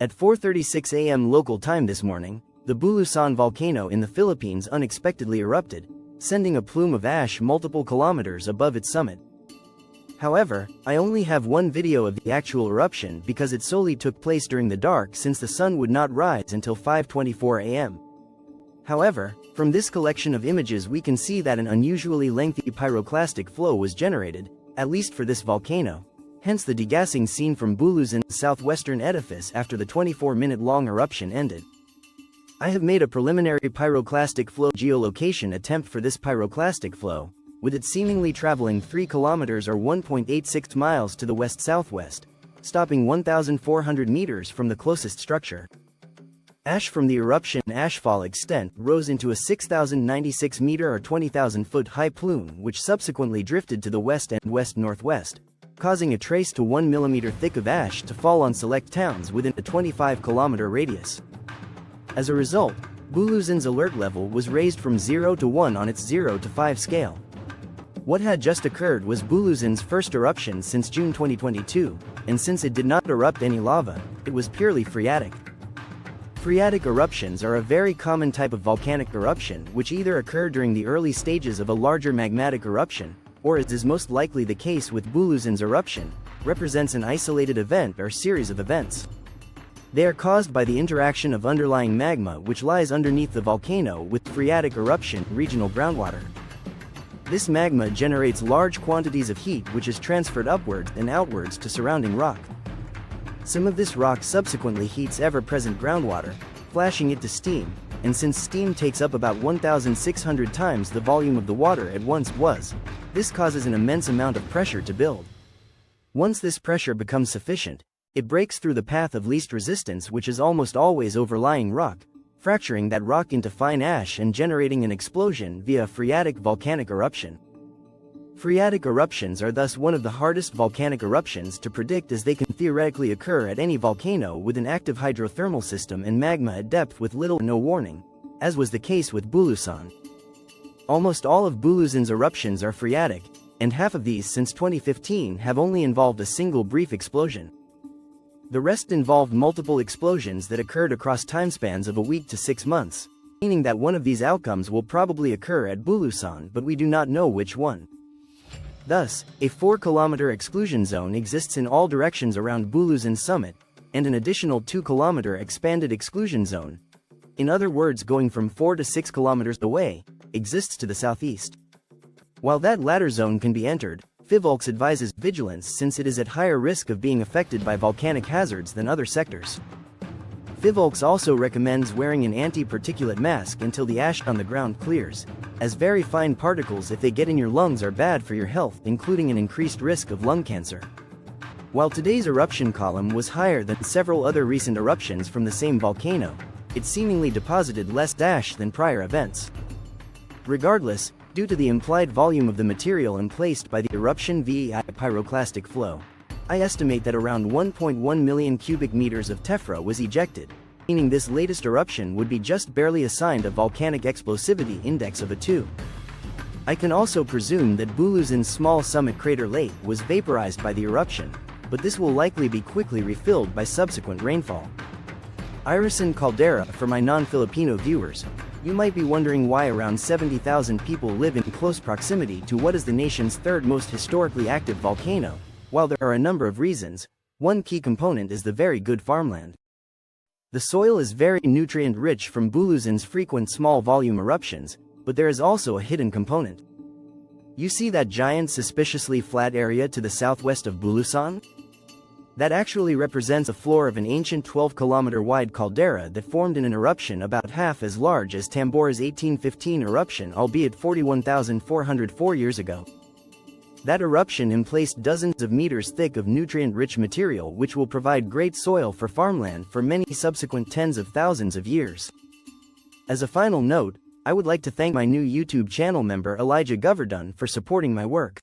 At 4:36 a.m. local time this morning, the Bulusan volcano in the Philippines unexpectedly erupted, sending a plume of ash multiple kilometers above its summit. However, I only have one video of the actual eruption because it solely took place during the dark since the sun would not rise until 5:24 a.m. However, from this collection of images we can see that an unusually lengthy pyroclastic flow was generated, at least for this volcano, hence the degassing seen from Bulusan's southwestern edifice after the 24-minute-long eruption ended. I have made a preliminary pyroclastic flow geolocation attempt for this pyroclastic flow, with it seemingly traveling 3 kilometers or 1.86 miles to the west-southwest, stopping 1,400 meters from the closest structure. Ash from the eruption ashfall extent rose into a 6,096 meter or 20,000 foot high plume which subsequently drifted to the west and west-northwest, causing a trace to 1 millimeter thick of ash to fall on select towns within a 25-kilometer radius. As a result, Bulusan's alert level was raised from 0 to 1 on its 0 to 5 scale. What had just occurred was Bulusan's first eruption since June 2022, and since it did not erupt any lava, it was purely phreatic. Phreatic eruptions are a very common type of volcanic eruption which either occur during the early stages of a larger magmatic eruption, or as is most likely the case with Bulusan's eruption, represents an isolated event or series of events. They are caused by the interaction of underlying magma which lies underneath the volcano with phreatic eruption regional groundwater. This magma generates large quantities of heat which is transferred upwards and outwards to surrounding rock. Some of this rock subsequently heats ever-present groundwater, flashing it to steam, and since steam takes up about 1,600 times the volume of the water it once was, this causes an immense amount of pressure to build. Once this pressure becomes sufficient, it breaks through the path of least resistance which is almost always overlying rock, fracturing that rock into fine ash and generating an explosion via a phreatic volcanic eruption. Phreatic eruptions are thus one of the hardest volcanic eruptions to predict as they can theoretically occur at any volcano with an active hydrothermal system and magma at depth with little or no warning, as was the case with Bulusan. Almost all of Bulusan's eruptions are phreatic, and half of these since 2015 have only involved a single brief explosion. The rest involved multiple explosions that occurred across timespans of a week to 6 months, meaning that one of these outcomes will probably occur at Bulusan but we do not know which one. Thus, a 4-kilometer exclusion zone exists in all directions around Bulusan's summit, and an additional 2-kilometer expanded exclusion zone, in other words going from 4 to 6 kilometers away, exists to the southeast. While that latter zone can be entered, PHYVOLCS advises vigilance since it is at higher risk of being affected by volcanic hazards than other sectors. PHYVOLCS also recommends wearing an anti-particulate mask until the ash on the ground clears, as very fine particles if they get in your lungs are bad for your health, including an increased risk of lung cancer. While today's eruption column was higher than several other recent eruptions from the same volcano, it seemingly deposited less ash than prior events. Regardless, due to the implied volume of the material emplaced by the eruption via pyroclastic flow, I estimate that around 1.1 million cubic meters of tephra was ejected, meaning this latest eruption would be just barely assigned a volcanic explosivity index of a 2. I can also presume that Bulusan's small summit crater lake was vaporized by the eruption, but this will likely be quickly refilled by subsequent rainfall. Irisan caldera. For my non-Filipino viewers, you might be wondering why around 70,000 people live in close proximity to what is the nation's third most historically active volcano. While there are a number of reasons, one key component is the very good farmland. The soil is very nutrient-rich from Bulusan's frequent small-volume eruptions, but there is also a hidden component. You see that giant suspiciously flat area to the southwest of Bulusan? That actually represents a floor of an ancient 12-kilometer-wide caldera that formed in an eruption about half as large as Tambora's 1815 eruption, albeit 41,404 years ago. That eruption emplaced dozens of meters thick of nutrient-rich material which will provide great soil for farmland for many subsequent tens of thousands of years. As a final note, I would like to thank my new YouTube channel member Elijah Goverdon for supporting my work.